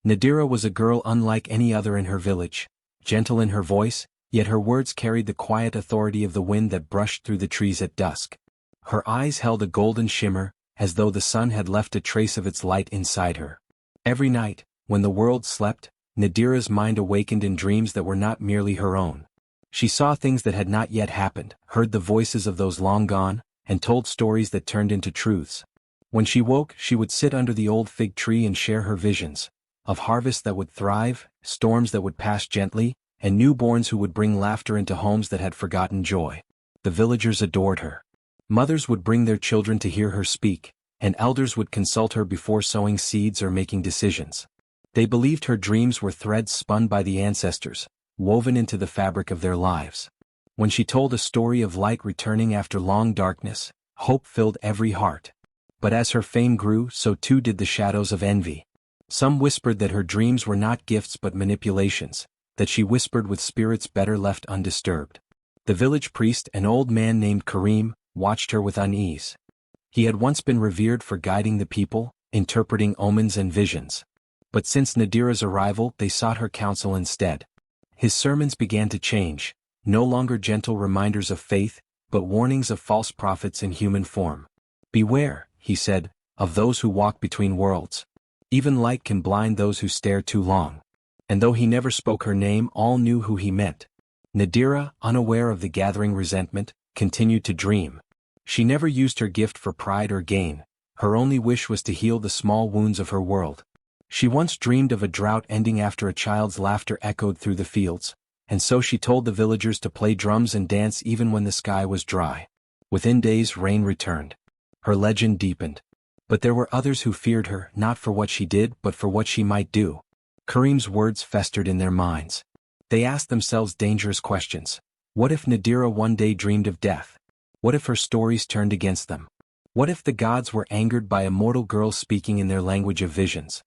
Nadira was a girl unlike any other in her village, gentle in her voice, yet her words carried the quiet authority of the wind that brushed through the trees at dusk. Her eyes held a golden shimmer, as though the sun had left a trace of its light inside her. Every night, when the world slept, Nadira's mind awakened in dreams that were not merely her own. She saw things that had not yet happened, heard the voices of those long gone, and told stories that turned into truths. When she woke, she would sit under the old fig tree and share her visions of harvests that would thrive, storms that would pass gently, and newborns who would bring laughter into homes that had forgotten joy. The villagers adored her. Mothers would bring their children to hear her speak, and elders would consult her before sowing seeds or making decisions. They believed her dreams were threads spun by the ancestors, woven into the fabric of their lives. When she told a story of light returning after long darkness, hope filled every heart. But as her fame grew, so too did the shadows of envy. Some whispered that her dreams were not gifts but manipulations, that she whispered with spirits better left undisturbed. The village priest, an old man named Karim, watched her with unease. He had once been revered for guiding the people, interpreting omens and visions. But since Nadira's arrival, they sought her counsel instead. His sermons began to change, no longer gentle reminders of faith, but warnings of false prophets in human form. "Beware," he said, "of those who walk between worlds. Even light can blind those who stare too long." And though he never spoke her name, all knew who he meant. Nadira, unaware of the gathering resentment, continued to dream. She never used her gift for pride or gain. Her only wish was to heal the small wounds of her world. She once dreamed of a drought ending after a child's laughter echoed through the fields, and so she told the villagers to play drums and dance even when the sky was dry. Within days, rain returned. Her legend deepened. But there were others who feared her, not for what she did but for what she might do. Karim's words festered in their minds. They asked themselves dangerous questions. What if Nadira one day dreamed of death? What if her stories turned against them? What if the gods were angered by a mortal girl speaking in their language of visions?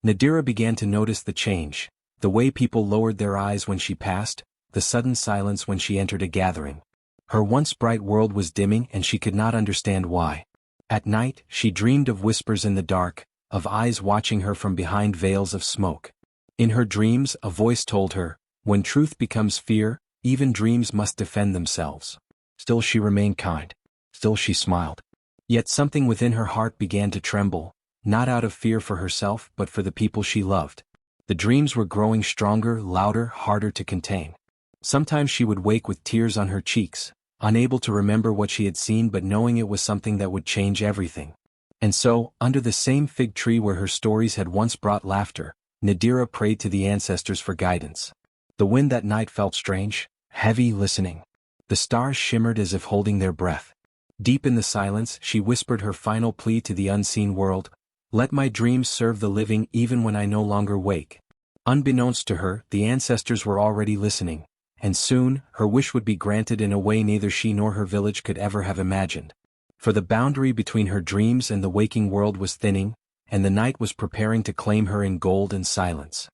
Nadira began to notice the change, the way people lowered their eyes when she passed, the sudden silence when she entered a gathering. Her once bright world was dimming and she could not understand why. At night, she dreamed of whispers in the dark, of eyes watching her from behind veils of smoke. In her dreams, a voice told her, when truth becomes fear, even dreams must defend themselves. Still she remained kind. Still she smiled. Yet something within her heart began to tremble, not out of fear for herself but for the people she loved. The dreams were growing stronger, louder, harder to contain. Sometimes she would wake with tears on her cheeks, unable to remember what she had seen but knowing it was something that would change everything. And so, under the same fig tree where her stories had once brought laughter, Nadira prayed to the ancestors for guidance. The wind that night felt strange, heavy, listening. The stars shimmered as if holding their breath. Deep in the silence, she whispered her final plea to the unseen world, "Let my dreams serve the living even when I no longer wake." Unbeknownst to her, the ancestors were already listening, and soon, her wish would be granted in a way neither she nor her village could ever have imagined. For the boundary between her dreams and the waking world was thinning, and the night was preparing to claim her in gold and silence.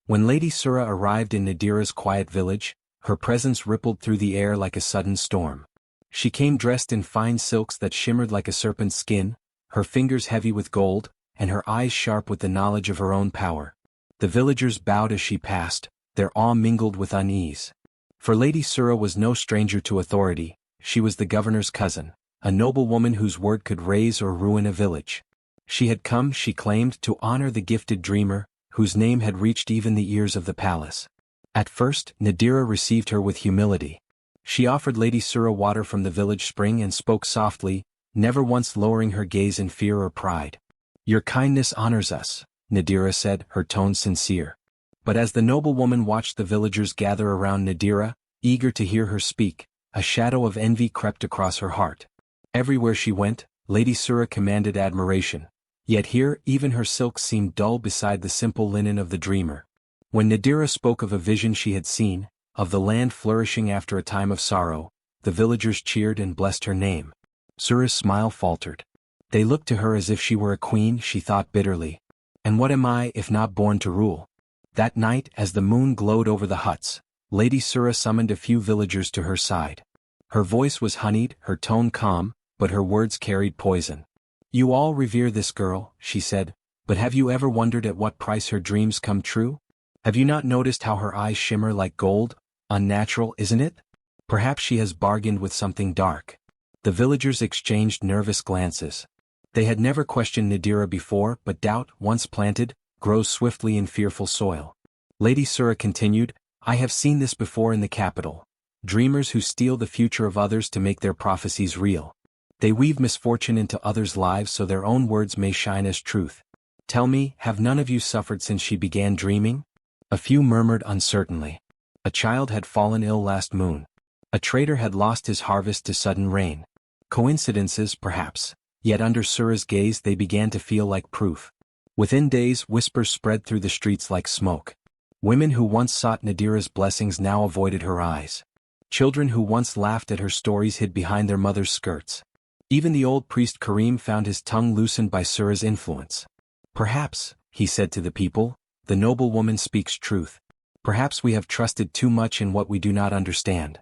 When Lady Sura arrived in Nadira's quiet village, her presence rippled through the air like a sudden storm. She came dressed in fine silks that shimmered like a serpent's skin, her fingers heavy with gold, and her eyes sharp with the knowledge of her own power. The villagers bowed as she passed, their awe mingled with unease. For Lady Sura was no stranger to authority, she was the governor's cousin, a noble woman whose word could raise or ruin a village. She had come, she claimed, to honor the gifted dreamer, whose name had reached even the ears of the palace. At first, Nadira received her with humility. She offered Lady Sura water from the village spring and spoke softly, never once lowering her gaze in fear or pride. "Your kindness honors us," Nadira said, her tone sincere. But as the noble woman watched the villagers gather around Nadira, eager to hear her speak, a shadow of envy crept across her heart. Everywhere she went, Lady Sura commanded admiration. Yet here, even her silks seemed dull beside the simple linen of the dreamer. When Nadira spoke of a vision she had seen, of the land flourishing after a time of sorrow, the villagers cheered and blessed her name. Sura's smile faltered. They looked to her as if she were a queen, she thought bitterly. And what am I if not born to rule? That night, as the moon glowed over the huts, Lady Sura summoned a few villagers to her side. Her voice was honeyed, her tone calm, but her words carried poison. "You all revere this girl," she said, But have you ever wondered at what price her dreams come true? Have you not noticed how her eyes shimmer like gold? Unnatural, isn't it? Perhaps she has bargained with something dark. The villagers exchanged nervous glances. They had never questioned Nadira before, but doubt, once planted, grows swiftly in fearful soil. Lady Sura continued, I have seen this before in the capital. Dreamers who steal the future of others to make their prophecies real. They weave misfortune into others' lives so their own words may shine as truth. Tell me, have none of you suffered since she began dreaming? A few murmured uncertainly. A child had fallen ill last moon. A trader had lost his harvest to sudden rain. Coincidences, perhaps, yet under Sura's gaze they began to feel like proof. Within days whispers spread through the streets like smoke. Women who once sought Nadira's blessings now avoided her eyes. Children who once laughed at her stories hid behind their mother's skirts. Even the old priest Karim found his tongue loosened by Sura's influence. Perhaps, he said to the people, the noble woman speaks truth. Perhaps we have trusted too much in what we do not understand.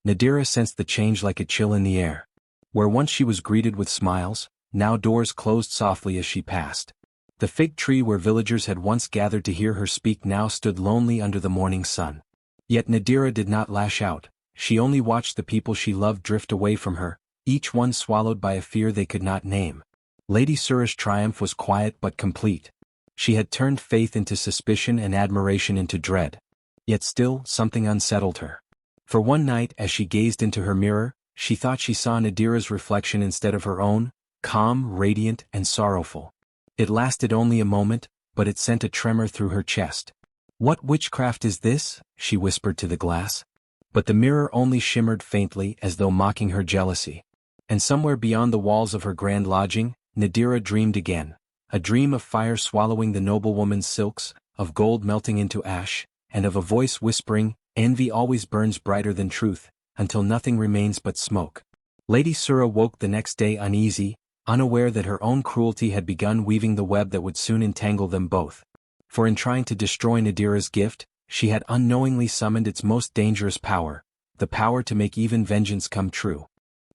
Nadira sensed the change like a chill in the air. Where once she was greeted with smiles, now doors closed softly as she passed. The fig tree where villagers had once gathered to hear her speak now stood lonely under the morning sun. Yet Nadira did not lash out, she only watched the people she loved drift away from her, each one swallowed by a fear they could not name. Lady Sura's triumph was quiet but complete. She had turned faith into suspicion and admiration into dread. Yet still, something unsettled her. For one night as she gazed into her mirror, she thought she saw Nadira's reflection instead of her own, calm, radiant, and sorrowful. It lasted only a moment, but it sent a tremor through her chest. What witchcraft is this? She whispered to the glass. But the mirror only shimmered faintly as though mocking her jealousy. And somewhere beyond the walls of her grand lodging, Nadira dreamed again. A dream of fire swallowing the noblewoman's silks, of gold melting into ash, and of a voice whispering, envy always burns brighter than truth, until nothing remains but smoke. Lady Sura woke the next day uneasy, unaware that her own cruelty had begun weaving the web that would soon entangle them both. For in trying to destroy Nadira's gift, she had unknowingly summoned its most dangerous power, the power to make even vengeance come true.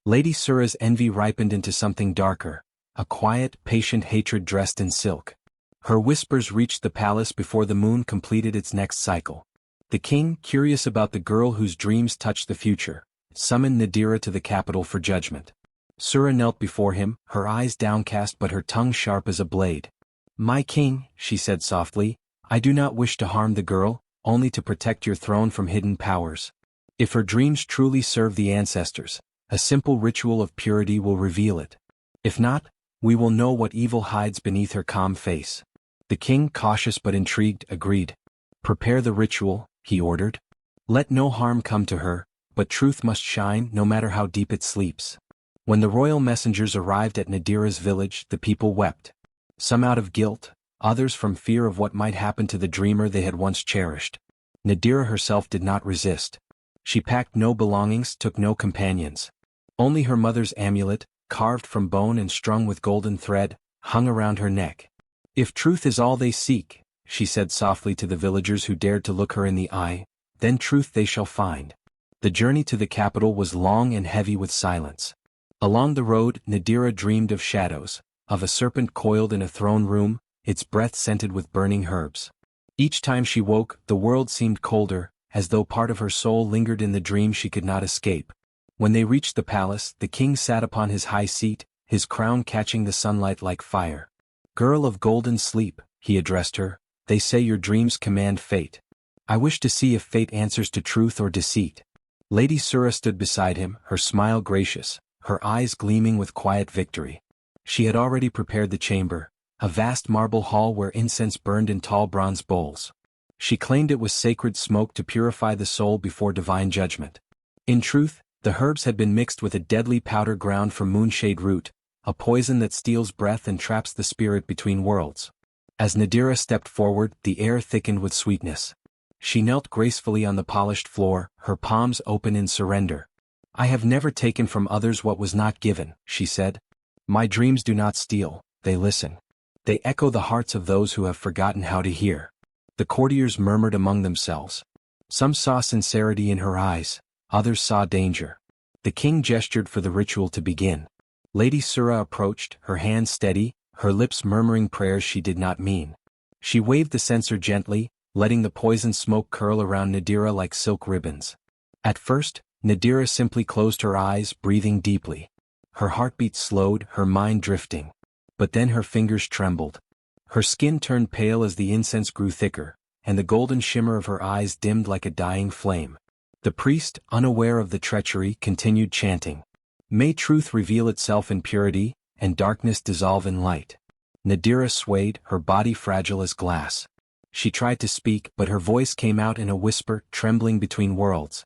Lady Sura's envy ripened into something darker, a quiet, patient hatred dressed in silk. Her whispers reached the palace before the moon completed its next cycle. The king, curious about the girl whose dreams touched the future, summoned Nadira to the capital for judgment. Sura knelt before him, her eyes downcast but her tongue sharp as a blade. My king, she said softly, I do not wish to harm the girl, only to protect your throne from hidden powers. If her dreams truly serve the ancestors, a simple ritual of purity will reveal it. If not, we will know what evil hides beneath her calm face. The king, cautious but intrigued, agreed. Prepare the ritual, he ordered. Let no harm come to her, but truth must shine no matter how deep it sleeps. When the royal messengers arrived at Nadira's village, the people wept. Some out of guilt, others from fear of what might happen to the dreamer they had once cherished. Nadira herself did not resist. She packed no belongings, took no companions. Only her mother's amulet, carved from bone and strung with golden thread, hung around her neck. If truth is all they seek, she said softly to the villagers who dared to look her in the eye, then truth they shall find. The journey to the capital was long and heavy with silence. Along the road, Nadira dreamed of shadows, of a serpent coiled in a throne room, its breath scented with burning herbs. Each time she woke, the world seemed colder, as though part of her soul lingered in the dream she could not escape. When they reached the palace, the king sat upon his high seat, his crown catching the sunlight like fire. Girl of golden sleep, he addressed her, they say your dreams command fate. I wish to see if fate answers to truth or deceit. Lady Sura stood beside him, her smile gracious, her eyes gleaming with quiet victory. She had already prepared the chamber, a vast marble hall where incense burned in tall bronze bowls. She claimed it was sacred smoke to purify the soul before divine judgment. In truth, the herbs had been mixed with a deadly powder ground from moonshade root, a poison that steals breath and traps the spirit between worlds. As Nadira stepped forward, the air thickened with sweetness. She knelt gracefully on the polished floor, her palms open in surrender. I have never taken from others what was not given, she said. My dreams do not steal, they listen. They echo the hearts of those who have forgotten how to hear. The courtiers murmured among themselves. Some saw sincerity in her eyes, others saw danger. The king gestured for the ritual to begin. Lady Sura approached, her hand steady, her lips murmuring prayers she did not mean. She waved the censer gently, letting the poison smoke curl around Nadira like silk ribbons. At first, Nadira simply closed her eyes, breathing deeply. Her heartbeat slowed, her mind drifting. But then her fingers trembled. Her skin turned pale as the incense grew thicker, and the golden shimmer of her eyes dimmed like a dying flame. The priest, unaware of the treachery, continued chanting. May truth reveal itself in purity, and darkness dissolve in light. Nadira swayed, her body fragile as glass. She tried to speak, but her voice came out in a whisper, trembling between worlds.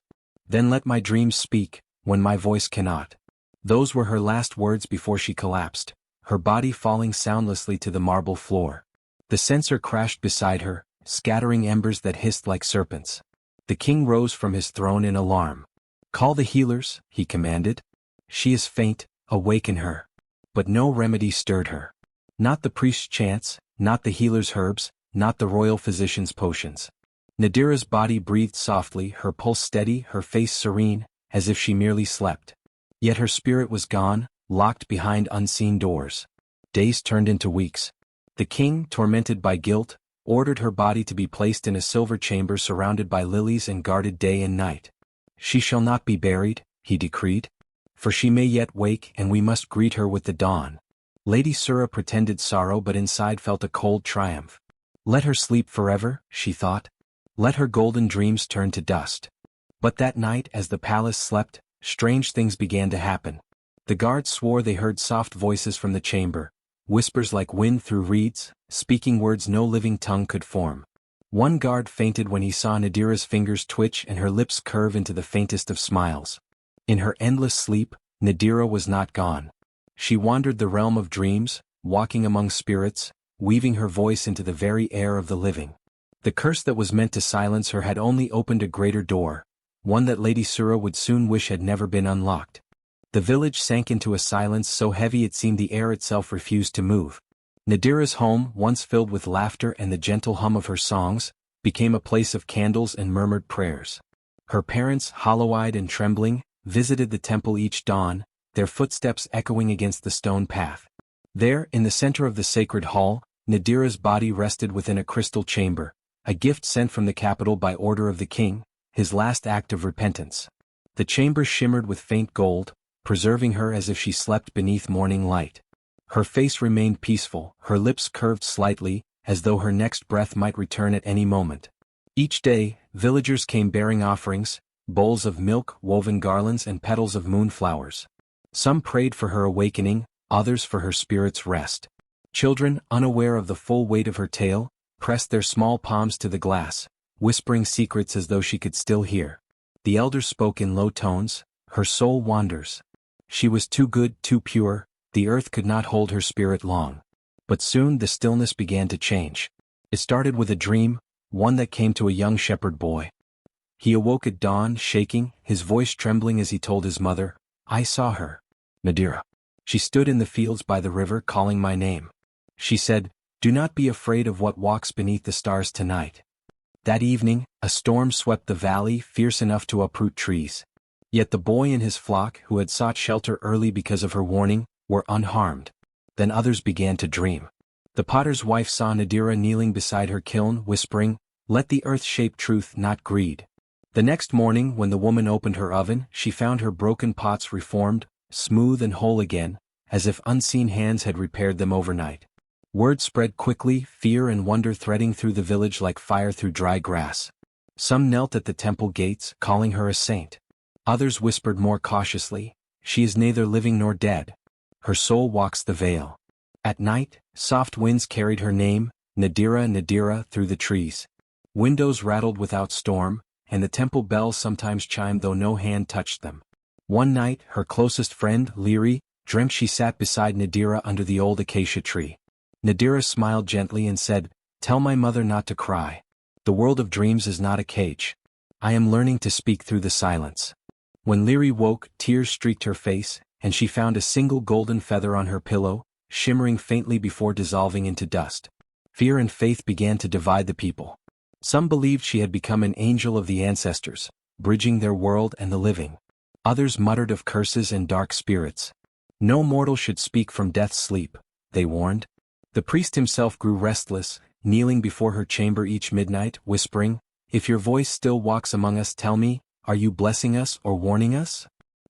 Then let my dreams speak, when my voice cannot. Those were her last words before she collapsed, her body falling soundlessly to the marble floor. The censer crashed beside her, scattering embers that hissed like serpents. The king rose from his throne in alarm. Call the healers, he commanded. She is faint, awaken her. But no remedy stirred her. Not the priest's chants, not the healer's herbs, not the royal physician's potions. Nadira's body breathed softly, her pulse steady, her face serene, as if she merely slept. Yet her spirit was gone, locked behind unseen doors. Days turned into weeks. The king, tormented by guilt, ordered her body to be placed in a silver chamber surrounded by lilies and guarded day and night. She shall not be buried, he decreed. For she may yet wake and we must greet her with the dawn. Lady Sura pretended sorrow but inside felt a cold triumph. Let her sleep forever, she thought. Let her golden dreams turn to dust. But that night as the palace slept, strange things began to happen. The guards swore they heard soft voices from the chamber, whispers like wind through reeds, speaking words no living tongue could form. One guard fainted when he saw Nadira's fingers twitch and her lips curve into the faintest of smiles. In her endless sleep, Nadira was not gone. She wandered the realm of dreams, walking among spirits, weaving her voice into the very air of the living. The curse that was meant to silence her had only opened a greater door, one that Lady Sura would soon wish had never been unlocked. The village sank into a silence so heavy it seemed the air itself refused to move. Nadira's home, once filled with laughter and the gentle hum of her songs, became a place of candles and murmured prayers. Her parents, hollow-eyed and trembling, visited the temple each dawn, their footsteps echoing against the stone path. There, in the center of the sacred hall, Nadira's body rested within a crystal chamber, a gift sent from the capital by order of the king, his last act of repentance. The chamber shimmered with faint gold, preserving her as if she slept beneath morning light. Her face remained peaceful, her lips curved slightly, as though her next breath might return at any moment. Each day, villagers came bearing offerings, bowls of milk, woven garlands and petals of moonflowers. Some prayed for her awakening, others for her spirit's rest. Children, unaware of the full weight of her tale, pressed their small palms to the glass, whispering secrets as though she could still hear. The elders spoke in low tones, her soul wanders. She was too good, too pure, the earth could not hold her spirit long. But soon the stillness began to change. It started with a dream, one that came to a young shepherd boy. He awoke at dawn, shaking, his voice trembling as he told his mother, "I saw her. Nadira. She stood in the fields by the river calling my name. She said, 'Do not be afraid of what walks beneath the stars tonight.'" That evening, a storm swept the valley, fierce enough to uproot trees. Yet the boy and his flock, who had sought shelter early because of her warning, were unharmed. Then others began to dream. The potter's wife saw Nadira kneeling beside her kiln, whispering, "Let the earth shape truth, not greed." The next morning, when the woman opened her oven, she found her broken pots reformed, smooth and whole again, as if unseen hands had repaired them overnight. Word spread quickly, fear and wonder threading through the village like fire through dry grass. Some knelt at the temple gates, calling her a saint. Others whispered more cautiously, "She is neither living nor dead. Her soul walks the veil." At night, soft winds carried her name, Nadira, Nadira, through the trees. Windows rattled without storm, and the temple bells sometimes chimed though no hand touched them. One night, her closest friend, Leary, dreamt she sat beside Nadira under the old acacia tree. Nadira smiled gently and said, "Tell my mother not to cry. The world of dreams is not a cage. I am learning to speak through the silence." When Leary woke, tears streaked her face, and she found a single golden feather on her pillow, shimmering faintly before dissolving into dust. Fear and faith began to divide the people. Some believed she had become an angel of the ancestors, bridging their world and the living. Others muttered of curses and dark spirits. No mortal should speak from death's sleep, they warned. The priest himself grew restless, kneeling before her chamber each midnight, whispering, "If your voice still walks among us, tell me, are you blessing us or warning us?"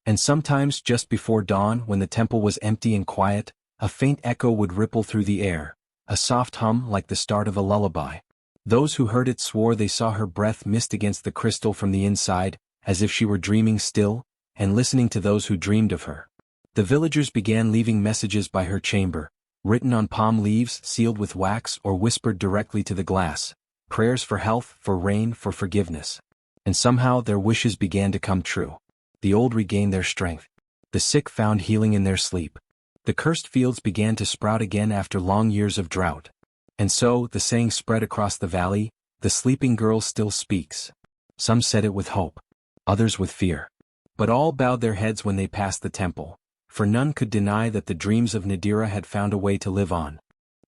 And sometimes just before dawn, when the temple was empty and quiet, a faint echo would ripple through the air, a soft hum like the start of a lullaby. Those who heard it swore they saw her breath mist against the crystal from the inside, as if she were dreaming still, and listening to those who dreamed of her. The villagers began leaving messages by her chamber, written on palm leaves, sealed with wax, or whispered directly to the glass, prayers for health, for rain, for forgiveness. And somehow their wishes began to come true. The old regained their strength. The sick found healing in their sleep. The cursed fields began to sprout again after long years of drought. And so, the saying spread across the valley, "The sleeping girl still speaks." Some said it with hope, others with fear. But all bowed their heads when they passed the temple, for none could deny that the dreams of Nadira had found a way to live on.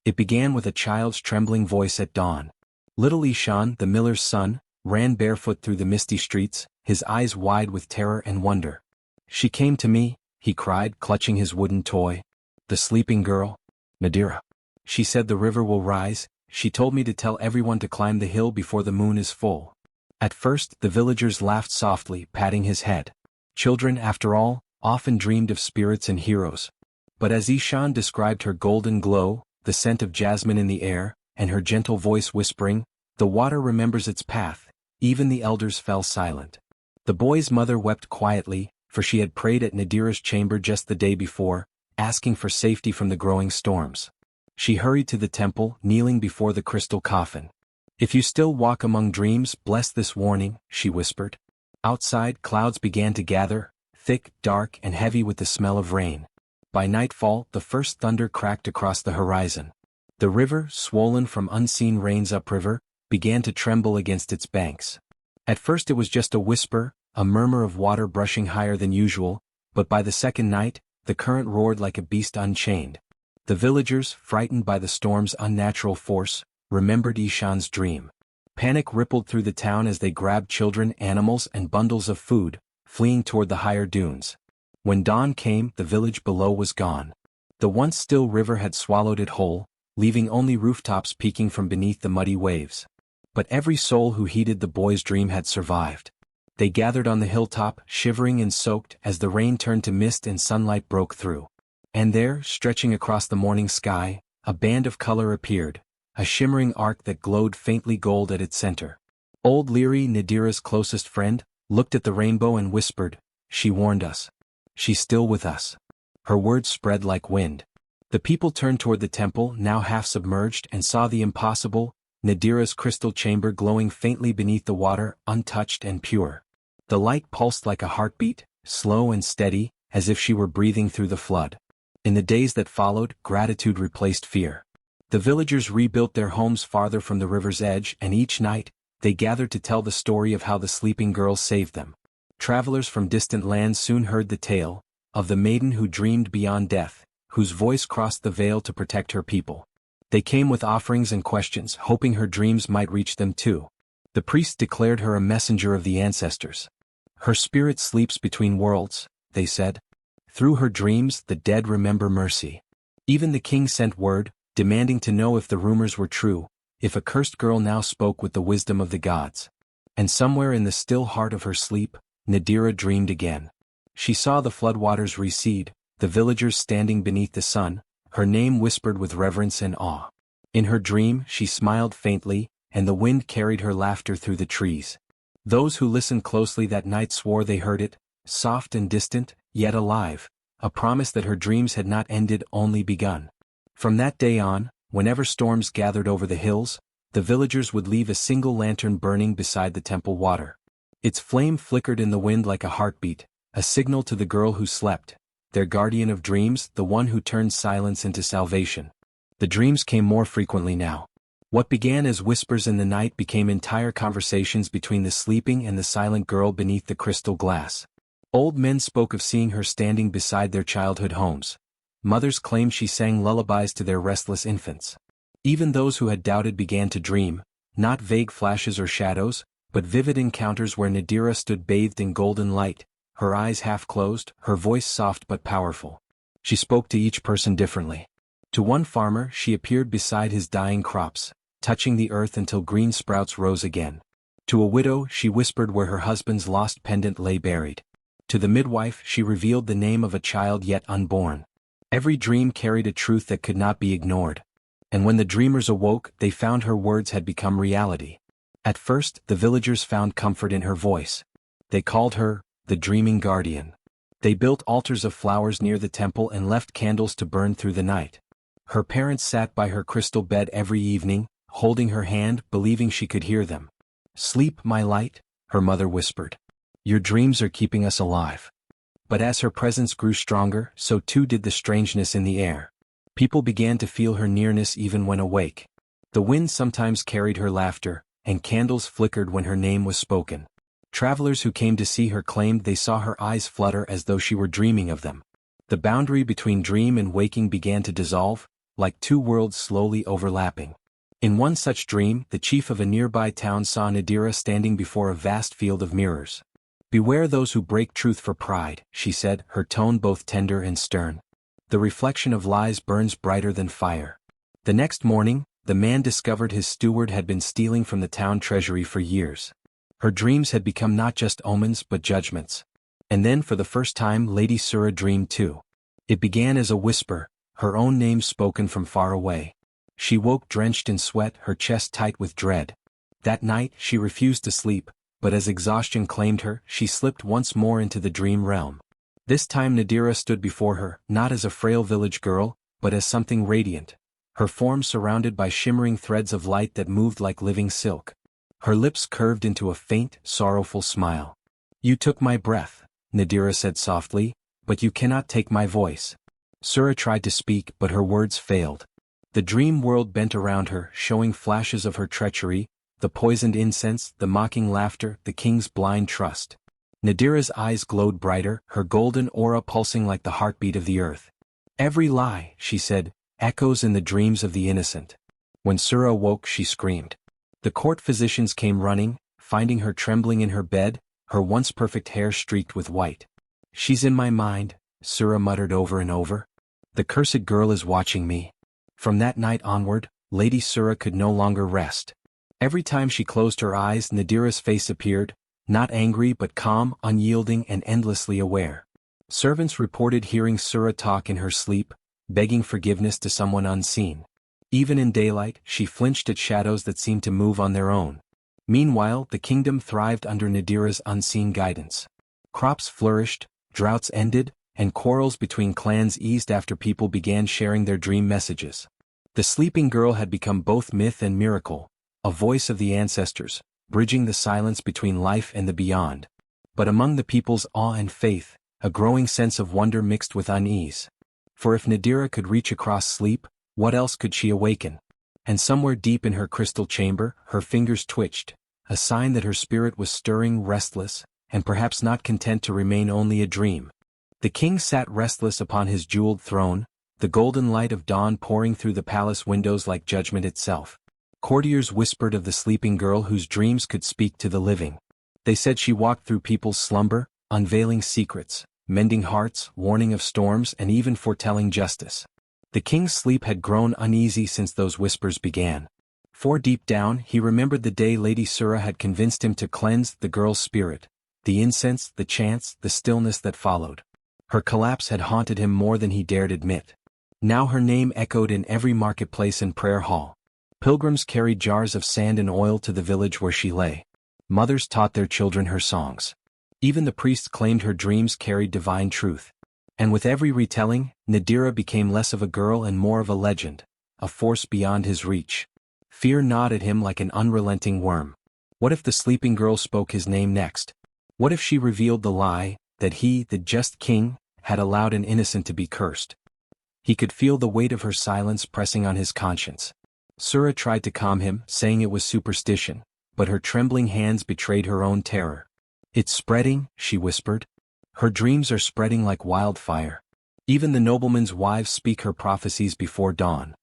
It began with a child's trembling voice at dawn. Little Ishan, the miller's son, ran barefoot through the misty streets, his eyes wide with terror and wonder. "She came to me," he cried, clutching his wooden toy. "The sleeping girl, Nadira. She said the river will rise. She told me to tell everyone to climb the hill before the moon is full." At first, the villagers laughed softly, patting his head. Children, after all, often dreamed of spirits and heroes. But as Ishan described her golden glow, the scent of jasmine in the air, and her gentle voice whispering, "The water remembers its path," even the elders fell silent. The boy's mother wept quietly, for she had prayed at Nadira's chamber just the day before, asking for safety from the growing storms. She hurried to the temple, kneeling before the crystal coffin. "If you still walk among dreams, bless this warning," she whispered. Outside, clouds began to gather, thick, dark, and heavy with the smell of rain. By nightfall, the first thunder cracked across the horizon. The river, swollen from unseen rains upriver, began to tremble against its banks. At first it was just a whisper, a murmur of water brushing higher than usual, but by the second night, the current roared like a beast unchained. The villagers, frightened by the storm's unnatural force, remembered Ishan's dream. Panic rippled through the town as they grabbed children, animals, and bundles of food, fleeing toward the higher dunes. When dawn came, the village below was gone. The once still river had swallowed it whole, leaving only rooftops peeking from beneath the muddy waves. But every soul who heeded the boy's dream had survived. They gathered on the hilltop, shivering and soaked, as the rain turned to mist and sunlight broke through. And there, stretching across the morning sky, a band of color appeared, a shimmering arc that glowed faintly gold at its center. Old Leary, Nadira's closest friend, looked at the rainbow and whispered, "She warned us. She's still with us." Her words spread like wind. The people turned toward the temple, now half submerged, and saw the impossible, Nadira's crystal chamber glowing faintly beneath the water, untouched and pure. The light pulsed like a heartbeat, slow and steady, as if she were breathing through the flood. In the days that followed, gratitude replaced fear. The villagers rebuilt their homes farther from the river's edge, and each night, they gathered to tell the story of how the sleeping girl saved them. Travelers from distant lands soon heard the tale of the maiden who dreamed beyond death, whose voice crossed the veil to protect her people. They came with offerings and questions, hoping her dreams might reach them too. The priests declared her a messenger of the ancestors. "Her spirit sleeps between worlds," they said. "Through her dreams, the dead remember mercy." Even the king sent word, demanding to know if the rumors were true, if a cursed girl now spoke with the wisdom of the gods. And somewhere in the still heart of her sleep, Nadira dreamed again. She saw the floodwaters recede, the villagers standing beneath the sun, her name whispered with reverence and awe. In her dream, she smiled faintly, and the wind carried her laughter through the trees. Those who listened closely that night swore they heard it, soft and distant, yet alive, a promise that her dreams had not ended, only begun. From that day on, whenever storms gathered over the hills, the villagers would leave a single lantern burning beside the temple water. Its flame flickered in the wind like a heartbeat, a signal to the girl who slept, their guardian of dreams, the one who turned silence into salvation. The dreams came more frequently now. What began as whispers in the night became entire conversations between the sleeping and the silent girl beneath the crystal glass. Old men spoke of seeing her standing beside their childhood homes. Mothers claimed she sang lullabies to their restless infants. Even those who had doubted began to dream, not vague flashes or shadows, but vivid encounters where Nadira stood bathed in golden light, her eyes half closed, her voice soft but powerful. She spoke to each person differently. To one farmer she appeared beside his dying crops, touching the earth until green sprouts rose again. To a widow she whispered where her husband's lost pendant lay buried. To the midwife she revealed the name of a child yet unborn. Every dream carried a truth that could not be ignored. And when the dreamers awoke, they found her words had become reality. At first, the villagers found comfort in her voice. They called her the dreaming guardian. They built altars of flowers near the temple and left candles to burn through the night. Her parents sat by her crystal bed every evening, holding her hand, believing she could hear them. "Sleep, my light," her mother whispered. "Your dreams are keeping us alive." But as her presence grew stronger, so too did the strangeness in the air. People began to feel her nearness even when awake. The wind sometimes carried her laughter, and candles flickered when her name was spoken. Travelers who came to see her claimed they saw her eyes flutter as though she were dreaming of them. The boundary between dream and waking began to dissolve, like two worlds slowly overlapping. In one such dream, the chief of a nearby town saw Nadira standing before a vast field of mirrors. "Beware those who break truth for pride," she said, her tone both tender and stern. "The reflection of lies burns brighter than fire." The next morning, the man discovered his steward had been stealing from the town treasury for years. Her dreams had become not just omens but judgments. And then for the first time Lady Sura dreamed too. It began as a whisper, her own name spoken from far away. She woke drenched in sweat, her chest tight with dread. That night she refused to sleep, but as exhaustion claimed her, she slipped once more into the dream realm. This time Nadira stood before her, not as a frail village girl, but as something radiant, her form surrounded by shimmering threads of light that moved like living silk. Her lips curved into a faint, sorrowful smile. "You took my breath," Nadira said softly, "but you cannot take my voice." Sura tried to speak, but her words failed. The dream world bent around her, showing flashes of her treachery, the poisoned incense, the mocking laughter, the king's blind trust. Nadira's eyes glowed brighter, her golden aura pulsing like the heartbeat of the earth. "Every lie," she said, "echoes in the dreams of the innocent." When Sura woke she screamed. The court physicians came running, finding her trembling in her bed, her once perfect hair streaked with white. "She's in my mind," Sura muttered over and over. "The cursed girl is watching me." From that night onward, Lady Sura could no longer rest. Every time she closed her eyes, Nadira's face appeared, not angry but calm, unyielding and endlessly aware. Servants reported hearing Sura talk in her sleep, begging forgiveness to someone unseen. Even in daylight, she flinched at shadows that seemed to move on their own. Meanwhile, the kingdom thrived under Nadira's unseen guidance. Crops flourished, droughts ended, and quarrels between clans eased after people began sharing their dream messages. The sleeping girl had become both myth and miracle, a voice of the ancestors, bridging the silence between life and the beyond. But among the people's awe and faith, a growing sense of wonder mixed with unease. For if Nadira could reach across sleep, what else could she awaken? And somewhere deep in her crystal chamber, her fingers twitched, a sign that her spirit was stirring, restless, and perhaps not content to remain only a dream. The king sat restless upon his jeweled throne, the golden light of dawn pouring through the palace windows like judgment itself. Courtiers whispered of the sleeping girl whose dreams could speak to the living. They said she walked through people's slumber, unveiling secrets, mending hearts, warning of storms, and even foretelling justice. The king's sleep had grown uneasy since those whispers began. For deep down, he remembered the day Lady Sura had convinced him to cleanse the girl's spirit, the incense, the chants, the stillness that followed. Her collapse had haunted him more than he dared admit. Now her name echoed in every marketplace and prayer hall. Pilgrims carried jars of sand and oil to the village where she lay. Mothers taught their children her songs. Even the priests claimed her dreams carried divine truth. And with every retelling, Nadira became less of a girl and more of a legend, a force beyond his reach. Fear gnawed at him like an unrelenting worm. What if the sleeping girl spoke his name next? What if she revealed the lie, that he, the just king, had allowed an innocent to be cursed? He could feel the weight of her silence pressing on his conscience. Sura tried to calm him, saying it was superstition, but her trembling hands betrayed her own terror. "It's spreading," she whispered. "Her dreams are spreading like wildfire. Even the noblemen's wives speak her prophecies before dawn."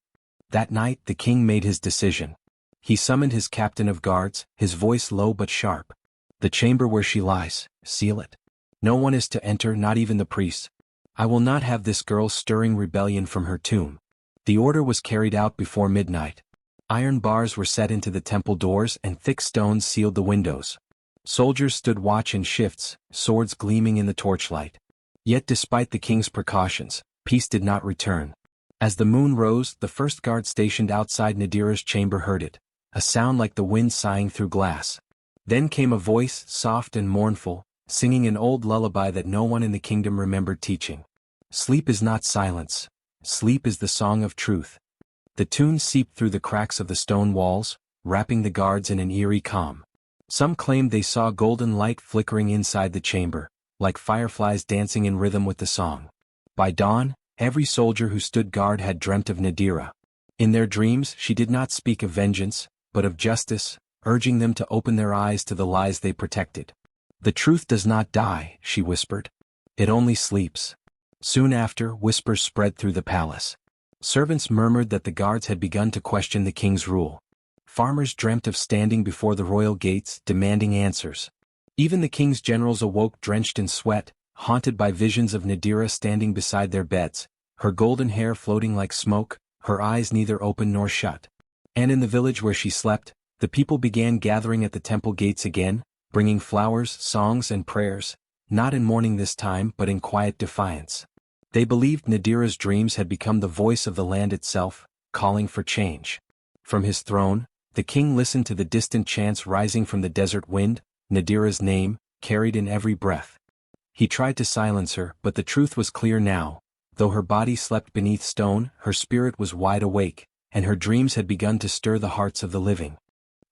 That night the king made his decision. He summoned his captain of guards, his voice low but sharp. "The chamber where she lies, seal it. No one is to enter, not even the priests. I will not have this girl stirring rebellion from her tomb." The order was carried out before midnight. Iron bars were set into the temple doors and thick stones sealed the windows. Soldiers stood watch in shifts, swords gleaming in the torchlight. Yet despite the king's precautions, peace did not return. As the moon rose, the first guard stationed outside Nadira's chamber heard it, a sound like the wind sighing through glass. Then came a voice, soft and mournful, singing an old lullaby that no one in the kingdom remembered teaching. Sleep is not silence. Sleep is the song of truth. The tune seeped through the cracks of the stone walls, wrapping the guards in an eerie calm. Some claimed they saw golden light flickering inside the chamber, like fireflies dancing in rhythm with the song. By dawn, every soldier who stood guard had dreamt of Nadira. In their dreams, she did not speak of vengeance, but of justice, urging them to open their eyes to the lies they protected. "The truth does not die," she whispered. "It only sleeps." Soon after, whispers spread through the palace. Servants murmured that the guards had begun to question the king's rule. Farmers dreamt of standing before the royal gates, demanding answers. Even the king's generals awoke drenched in sweat, haunted by visions of Nadira standing beside their beds, her golden hair floating like smoke, her eyes neither open nor shut. And in the village where she slept, the people began gathering at the temple gates again, bringing flowers, songs and prayers, not in mourning this time but in quiet defiance. They believed Nadira's dreams had become the voice of the land itself, calling for change. From his throne, the king listened to the distant chants rising from the desert wind, Nadira's name, carried in every breath. He tried to silence her, but the truth was clear now. Though her body slept beneath stone, her spirit was wide awake, and her dreams had begun to stir the hearts of the living.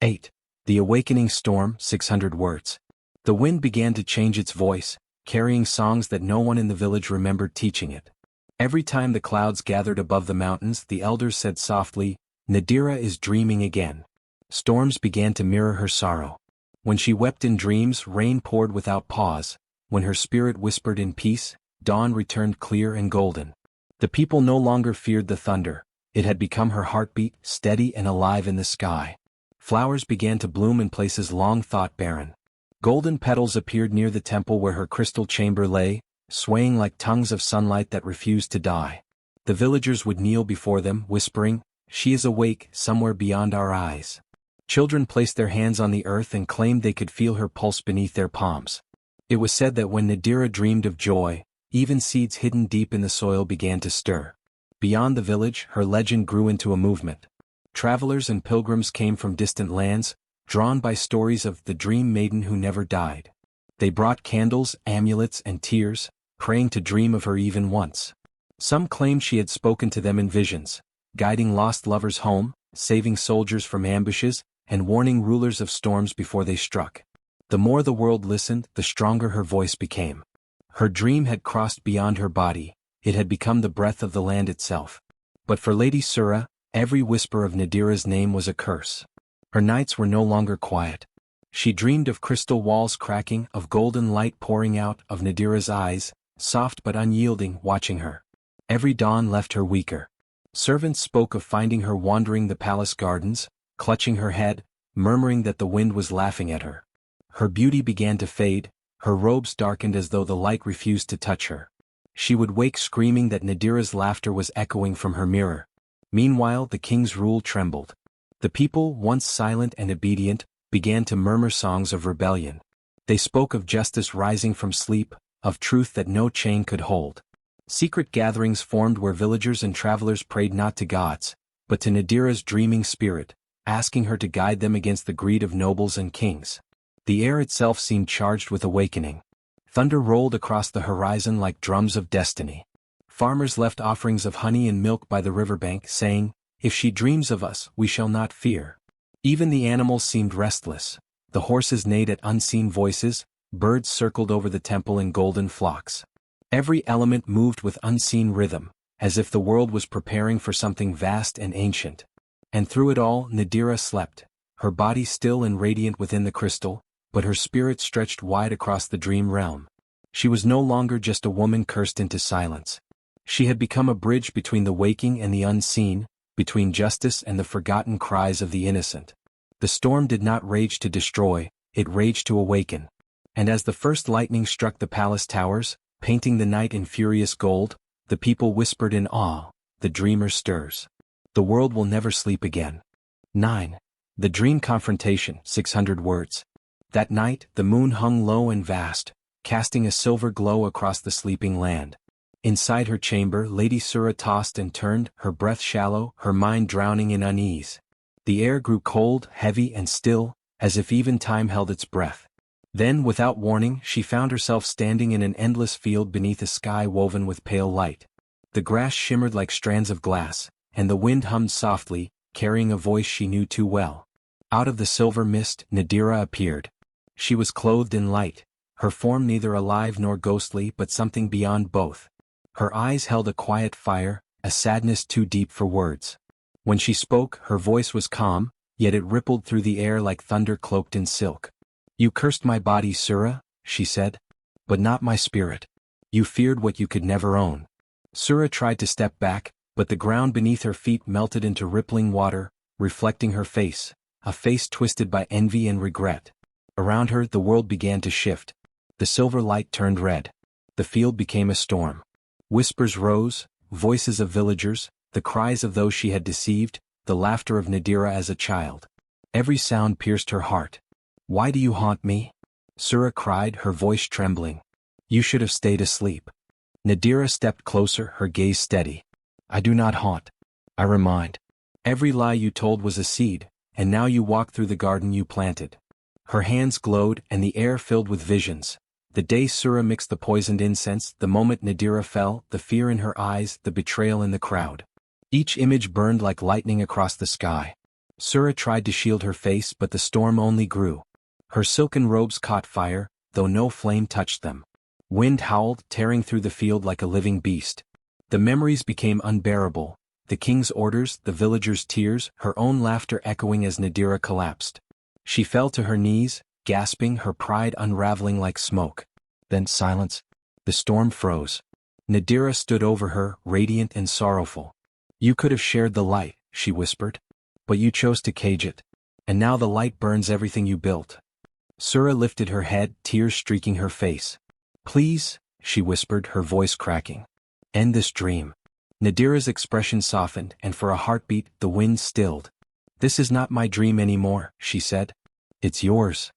8. The Awakening Storm, 600 words. The wind began to change its voice, carrying songs that no one in the village remembered teaching it. Every time the clouds gathered above the mountains, the elders said softly, "Nadira is dreaming again." Storms began to mirror her sorrow. When she wept in dreams, rain poured without pause. When her spirit whispered in peace, dawn returned clear and golden. The people no longer feared the thunder. It had become her heartbeat, steady and alive in the sky. Flowers began to bloom in places long thought barren. Golden petals appeared near the temple where her crystal chamber lay, swaying like tongues of sunlight that refused to die. The villagers would kneel before them, whispering, "She is awake, somewhere beyond our eyes." Children placed their hands on the earth and claimed they could feel her pulse beneath their palms. It was said that when Nadira dreamed of joy, even seeds hidden deep in the soil began to stir. Beyond the village, her legend grew into a movement. Travelers and pilgrims came from distant lands, drawn by stories of the dream maiden who never died. They brought candles, amulets, and tears, praying to dream of her even once. Some claimed she had spoken to them in visions, guiding lost lovers home, saving soldiers from ambushes, and warning rulers of storms before they struck. The more the world listened, the stronger her voice became. Her dream had crossed beyond her body, it had become the breath of the land itself. But for Lady Sura, every whisper of Nadira's name was a curse. Her nights were no longer quiet. She dreamed of crystal walls cracking, of golden light pouring out, of Nadira's eyes, soft but unyielding, watching her. Every dawn left her weaker. Servants spoke of finding her wandering the palace gardens, clutching her head, murmuring that the wind was laughing at her. Her beauty began to fade, her robes darkened as though the light refused to touch her. She would wake screaming that Nadira's laughter was echoing from her mirror. Meanwhile, the king's rule trembled. The people, once silent and obedient, began to murmur songs of rebellion. They spoke of justice rising from sleep, of truth that no chain could hold. Secret gatherings formed where villagers and travelers prayed not to gods, but to Nadira's dreaming spirit, asking her to guide them against the greed of nobles and kings. The air itself seemed charged with awakening. Thunder rolled across the horizon like drums of destiny. Farmers left offerings of honey and milk by the riverbank, saying, "If she dreams of us, we shall not fear." Even the animals seemed restless. The horses neighed at unseen voices, birds circled over the temple in golden flocks. Every element moved with unseen rhythm, as if the world was preparing for something vast and ancient. And through it all, Nadira slept, her body still and radiant within the crystal, but her spirit stretched wide across the dream realm. She was no longer just a woman cursed into silence. She had become a bridge between the waking and the unseen, between justice and the forgotten cries of the innocent. The storm did not rage to destroy, it raged to awaken. And as the first lightning struck the palace towers, painting the night in furious gold, the people whispered in awe, the dreamer stirs. The world will never sleep again. 9. The dream confrontation, 600 words. That night, the moon hung low and vast, casting a silver glow across the sleeping land. Inside her chamber, Lady Sura tossed and turned, her breath shallow, her mind drowning in unease. The air grew cold, heavy and still, as if even time held its breath. Then, without warning, she found herself standing in an endless field beneath a sky woven with pale light. The grass shimmered like strands of glass, and the wind hummed softly, carrying a voice she knew too well. Out of the silver mist, Nadira appeared. She was clothed in light, her form neither alive nor ghostly but something beyond both. Her eyes held a quiet fire, a sadness too deep for words. When she spoke, her voice was calm, yet it rippled through the air like thunder cloaked in silk. "You cursed my body, Sura," she said, "but not my spirit. You feared what you could never own." Sura tried to step back, but the ground beneath her feet melted into rippling water, reflecting her face, a face twisted by envy and regret. Around her, the world began to shift. The silver light turned red. The field became a storm. Whispers rose, voices of villagers, the cries of those she had deceived, the laughter of Nadira as a child. Every sound pierced her heart. "Why do you haunt me?" Sura cried, her voice trembling. "You should have stayed asleep." Nadira stepped closer, her gaze steady. "I do not haunt. I remind. Every lie you told was a seed, and now you walk through the garden you planted." Her hands glowed, and the air filled with visions. The day Sura mixed the poisoned incense, the moment Nadira fell, the fear in her eyes, the betrayal in the crowd. Each image burned like lightning across the sky. Sura tried to shield her face, but the storm only grew. Her silken robes caught fire, though no flame touched them. Wind howled, tearing through the field like a living beast. The memories became unbearable. The king's orders, the villagers' tears, her own laughter echoing as Nadira collapsed. She fell to her knees, gasping, her pride unraveling like smoke. Then silence. The storm froze. Nadira stood over her, radiant and sorrowful. "You could have shared the light," she whispered. "But you chose to cage it. And now the light burns everything you built." Sura lifted her head, tears streaking her face. "Please," she whispered, her voice cracking. "End this dream." Nadira's expression softened, and for a heartbeat, the wind stilled. "This is not my dream anymore," she said. "It's yours."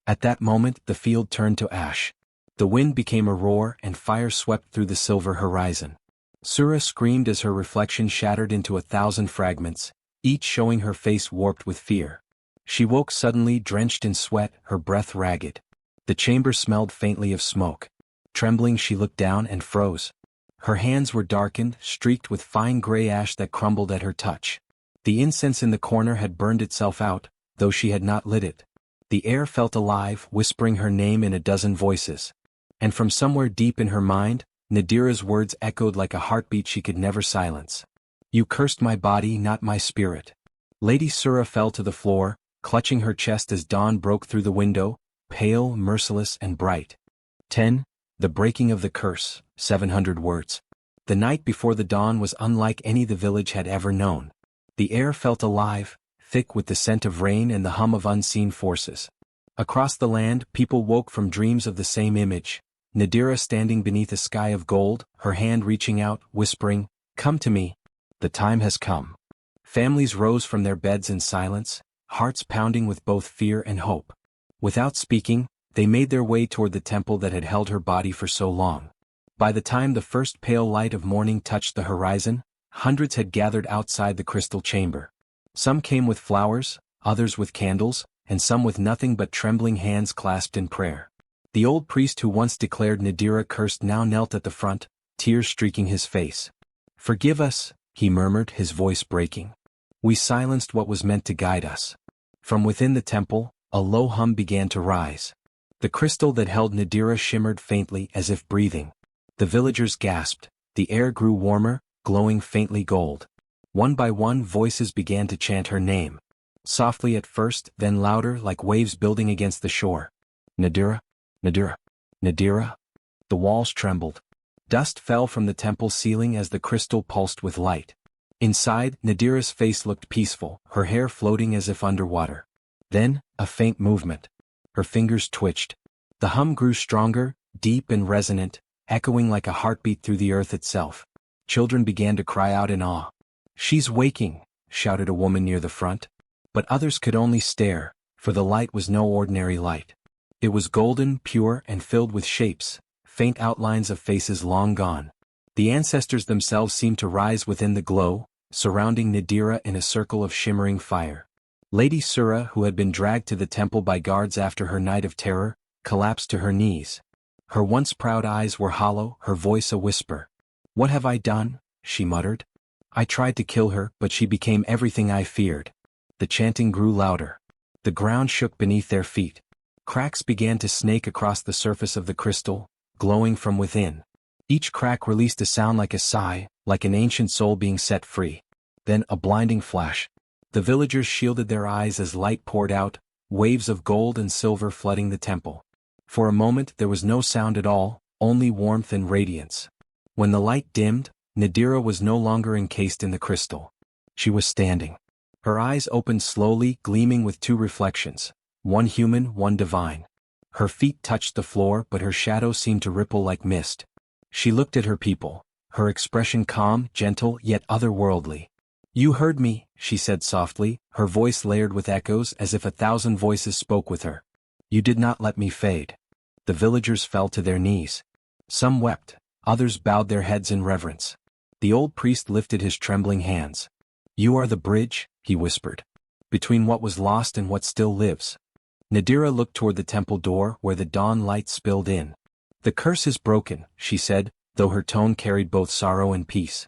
At that moment, the field turned to ash. The wind became a roar, and fire swept through the silver horizon. Sura screamed as her reflection shattered into 1,000 fragments, each showing her face warped with fear. She woke suddenly, drenched in sweat, her breath ragged. The chamber smelled faintly of smoke. Trembling, she looked down and froze. Her hands were darkened, streaked with fine gray ash that crumbled at her touch. The incense in the corner had burned itself out, though she had not lit it. The air felt alive, whispering her name in a dozen voices. And from somewhere deep in her mind, Nadira's words echoed like a heartbeat she could never silence. "You cursed my body, not my spirit." Lady Sura fell to the floor, clutching her chest as dawn broke through the window, pale, merciless, and bright. 10. The breaking of the curse, 700 words. The night before the dawn was unlike any the village had ever known. The air felt alive, thick with the scent of rain and the hum of unseen forces. Across the land, people woke from dreams of the same image. Nadira standing beneath a sky of gold, her hand reaching out, whispering, "Come to me. The time has come." Families rose from their beds in silence, hearts pounding with both fear and hope. Without speaking, they made their way toward the temple that had held her body for so long. By the time the first pale light of morning touched the horizon, hundreds had gathered outside the crystal chamber. Some came with flowers, others with candles, and some with nothing but trembling hands clasped in prayer. The old priest who once declared Nadira cursed now knelt at the front, tears streaking his face. "Forgive us," he murmured, his voice breaking. "We silenced what was meant to guide us." From within the temple, a low hum began to rise. The crystal that held Nadira shimmered faintly as if breathing. The villagers gasped. The air grew warmer, glowing faintly gold. One by one, voices began to chant her name. Softly at first, then louder, like waves building against the shore. "Nadira, Nadira, Nadira." The walls trembled. Dust fell from the temple ceiling as the crystal pulsed with light. Inside, Nadira's face looked peaceful, her hair floating as if underwater. Then, a faint movement. Her fingers twitched. The hum grew stronger, deep and resonant, echoing like a heartbeat through the earth itself. Children began to cry out in awe. "She's waking," shouted a woman near the front. But others could only stare, for the light was no ordinary light. It was golden, pure, and filled with shapes, faint outlines of faces long gone. The ancestors themselves seemed to rise within the glow, surrounding Nadira in a circle of shimmering fire. Lady Sura, who had been dragged to the temple by guards after her night of terror, collapsed to her knees. Her once proud eyes were hollow, her voice a whisper. "What have I done?" she muttered. "I tried to kill her, but she became everything I feared." The chanting grew louder. The ground shook beneath their feet. Cracks began to snake across the surface of the crystal, glowing from within. Each crack released a sound like a sigh, like an ancient soul being set free. Then a blinding flash. The villagers shielded their eyes as light poured out, waves of gold and silver flooding the temple. For a moment there was no sound at all, only warmth and radiance. When the light dimmed, Nadira was no longer encased in the crystal. She was standing. Her eyes opened slowly, gleaming with two reflections, one human, one divine. Her feet touched the floor, but her shadow seemed to ripple like mist. She looked at her people, her expression calm, gentle, yet otherworldly. "You heard me," she said softly, her voice layered with echoes as if 1,000 voices spoke with her. "You did not let me fade." The villagers fell to their knees. Some wept, others bowed their heads in reverence. The old priest lifted his trembling hands. "You are the bridge," he whispered, "between what was lost and what still lives." Nadira looked toward the temple door where the dawn light spilled in. "The curse is broken," she said, though her tone carried both sorrow and peace.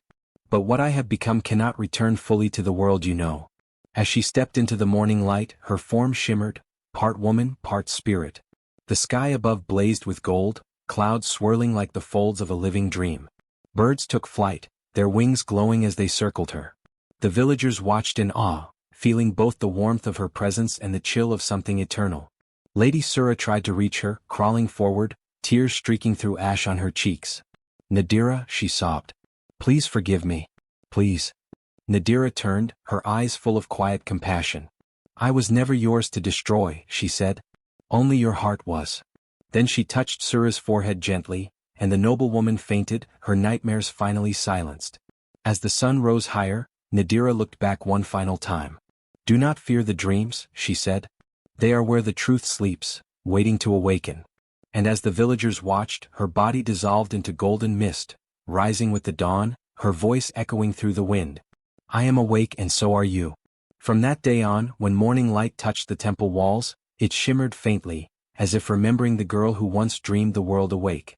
"But what I have become cannot return fully to the world you know." As she stepped into the morning light, her form shimmered, part woman, part spirit. The sky above blazed with gold, clouds swirling like the folds of a living dream. Birds took flight, their wings glowing as they circled her. The villagers watched in awe, feeling both the warmth of her presence and the chill of something eternal. Lady Sura tried to reach her, crawling forward, tears streaking through ash on her cheeks. "Nadira," she sobbed. "Please forgive me. Please." Nadira turned, her eyes full of quiet compassion. "I was never yours to destroy," she said. "Only your heart was." Then she touched Sura's forehead gently, and the noblewoman fainted, her nightmares finally silenced. As the sun rose higher, Nadira looked back one final time. "Do not fear the dreams," she said. "They are where the truth sleeps, waiting to awaken." And as the villagers watched, her body dissolved into golden mist, rising with the dawn, her voice echoing through the wind. "I am awake and so are you." From that day on, when morning light touched the temple walls, it shimmered faintly, as if remembering the girl who once dreamed the world awake.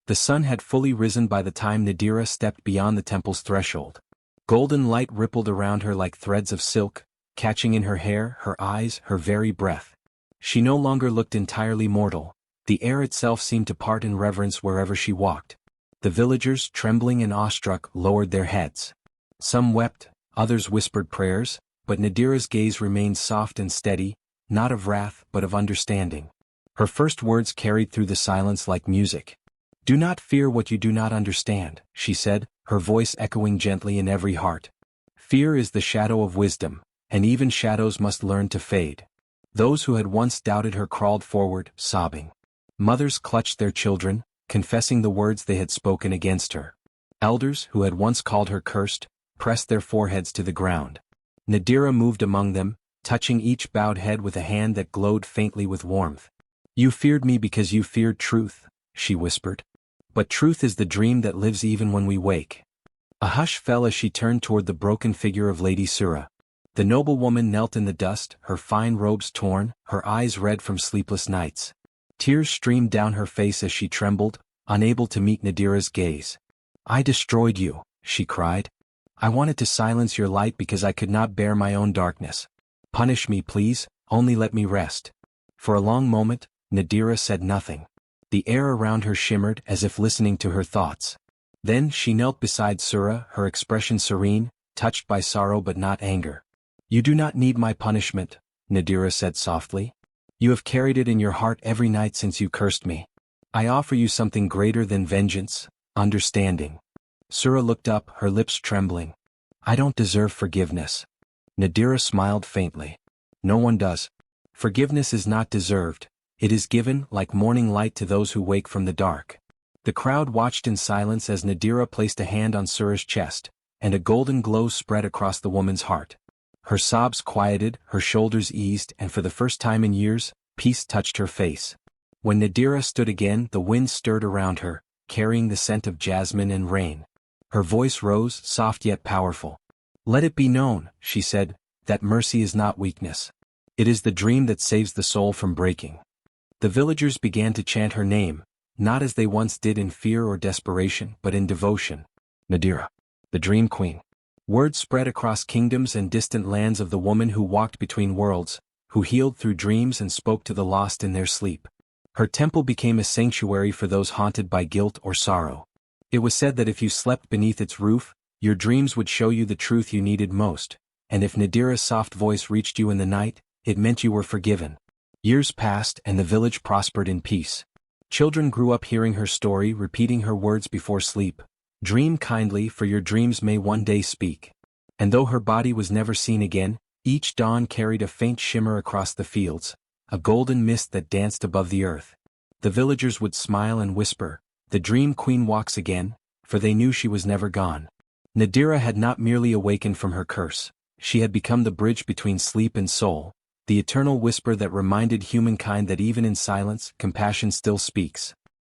The sun had fully risen by the time Nadira stepped beyond the temple's threshold. Golden light rippled around her like threads of silk, catching in her hair, her eyes, her very breath. She no longer looked entirely mortal. The air itself seemed to part in reverence wherever she walked. The villagers, trembling and awestruck, lowered their heads. Some wept, others whispered prayers, but Nadira's gaze remained soft and steady, not of wrath but of understanding. Her first words carried through the silence like music. "Do not fear what you do not understand," she said, her voice echoing gently in every heart. "Fear is the shadow of wisdom, and even shadows must learn to fade." Those who had once doubted her crawled forward, sobbing. Mothers clutched their children, confessing the words they had spoken against her. Elders, who had once called her cursed, pressed their foreheads to the ground. Nadira moved among them, touching each bowed head with a hand that glowed faintly with warmth. "You feared me because you feared truth," she whispered. "But truth is the dream that lives even when we wake." A hush fell as she turned toward the broken figure of Lady Sura. The noblewoman knelt in the dust, her fine robes torn, her eyes red from sleepless nights. Tears streamed down her face as she trembled, unable to meet Nadira's gaze. "I destroyed you," she cried. "I wanted to silence your light because I could not bear my own darkness. Punish me, please, only let me rest." For a long moment, Nadira said nothing. The air around her shimmered as if listening to her thoughts. Then she knelt beside Sura, her expression serene, touched by sorrow but not anger. "You do not need my punishment," Nadira said softly. "You have carried it in your heart every night since you cursed me. I offer you something greater than vengeance, understanding." Sura looked up, her lips trembling. "I don't deserve forgiveness." Nadira smiled faintly. "No one does. Forgiveness is not deserved. It is given, like morning light to those who wake from the dark." The crowd watched in silence as Nadira placed a hand on Sura's chest, and a golden glow spread across the woman's heart. Her sobs quieted, her shoulders eased, and for the first time in years, peace touched her face. When Nadira stood again, the wind stirred around her, carrying the scent of jasmine and rain. Her voice rose, soft yet powerful. "Let it be known," she said, "that mercy is not weakness. It is the dream that saves the soul from breaking." The villagers began to chant her name, not as they once did in fear or desperation, but in devotion. Nadira, the Dream Queen. Word spread across kingdoms and distant lands of the woman who walked between worlds, who healed through dreams and spoke to the lost in their sleep. Her temple became a sanctuary for those haunted by guilt or sorrow. It was said that if you slept beneath its roof, your dreams would show you the truth you needed most, and if Nadira's soft voice reached you in the night, it meant you were forgiven. Years passed and the village prospered in peace. Children grew up hearing her story, repeating her words before sleep. "Dream kindly, for your dreams may one day speak." And though her body was never seen again, each dawn carried a faint shimmer across the fields, a golden mist that danced above the earth. The villagers would smile and whisper, "The Dream Queen walks again," for they knew she was never gone. Nadira had not merely awakened from her curse, she had become the bridge between sleep and soul, the eternal whisper that reminded humankind that even in silence, compassion still speaks.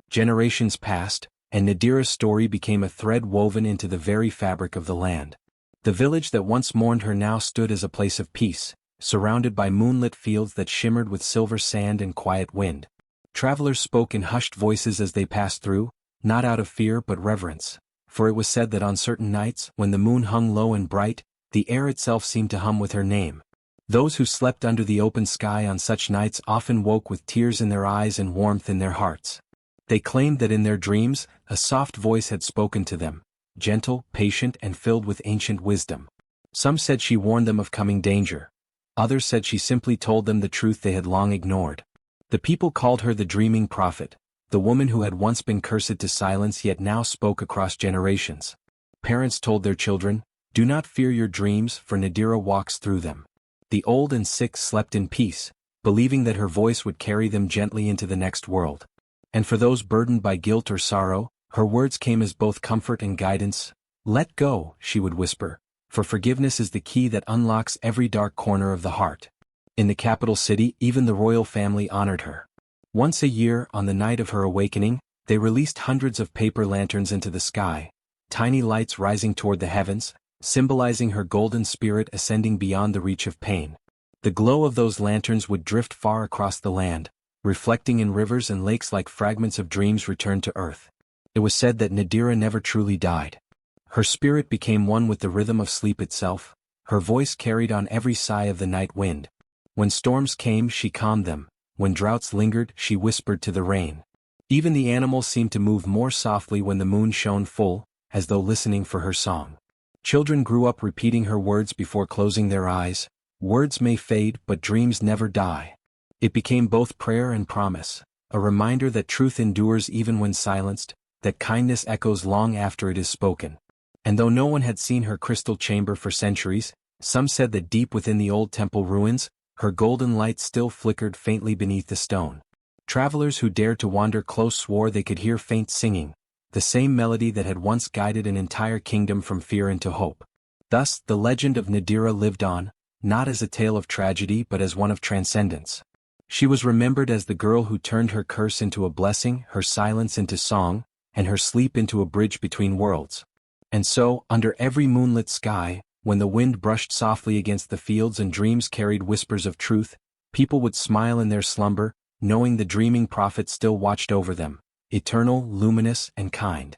Generations passed, and Nadira's story became a thread woven into the very fabric of the land. The village that once mourned her now stood as a place of peace, surrounded by moonlit fields that shimmered with silver sand and quiet wind. Travelers spoke in hushed voices as they passed through, not out of fear but reverence, for it was said that on certain nights, when the moon hung low and bright, the air itself seemed to hum with her name. Those who slept under the open sky on such nights often woke with tears in their eyes and warmth in their hearts. They claimed that in their dreams, a soft voice had spoken to them, gentle, patient, and filled with ancient wisdom. Some said she warned them of coming danger. Others said she simply told them the truth they had long ignored. The people called her the dreaming prophet, the woman who had once been cursed to silence yet now spoke across generations. Parents told their children, "Do not fear your dreams, for Nadira walks through them." The old and sick slept in peace, believing that her voice would carry them gently into the next world. And for those burdened by guilt or sorrow, her words came as both comfort and guidance. "Let go," she would whisper, "for forgiveness is the key that unlocks every dark corner of the heart." In the capital city, even the royal family honored her. Once a year, on the night of her awakening, they released hundreds of paper lanterns into the sky, tiny lights rising toward the heavens, symbolizing her golden spirit ascending beyond the reach of pain. The glow of those lanterns would drift far across the land, reflecting in rivers and lakes like fragments of dreams returned to earth. It was said that Nadira never truly died. Her spirit became one with the rhythm of sleep itself, her voice carried on every sigh of the night wind. When storms came, she calmed them. When droughts lingered, she whispered to the rain. Even the animals seemed to move more softly when the moon shone full, as though listening for her song. Children grew up repeating her words before closing their eyes. Words may fade, but dreams never die. It became both prayer and promise, a reminder that truth endures even when silenced, that kindness echoes long after it is spoken. And though no one had seen her crystal chamber for centuries, some said that deep within the old temple ruins, her golden light still flickered faintly beneath the stone. Travelers who dared to wander close swore they could hear faint singing, the same melody that had once guided an entire kingdom from fear into hope. Thus, the legend of Nadira lived on, not as a tale of tragedy but as one of transcendence. She was remembered as the girl who turned her curse into a blessing, her silence into song, and her sleep into a bridge between worlds. And so, under every moonlit sky, when the wind brushed softly against the fields and dreams carried whispers of truth, people would smile in their slumber, knowing the dreaming prophet still watched over them, eternal, luminous, and kind.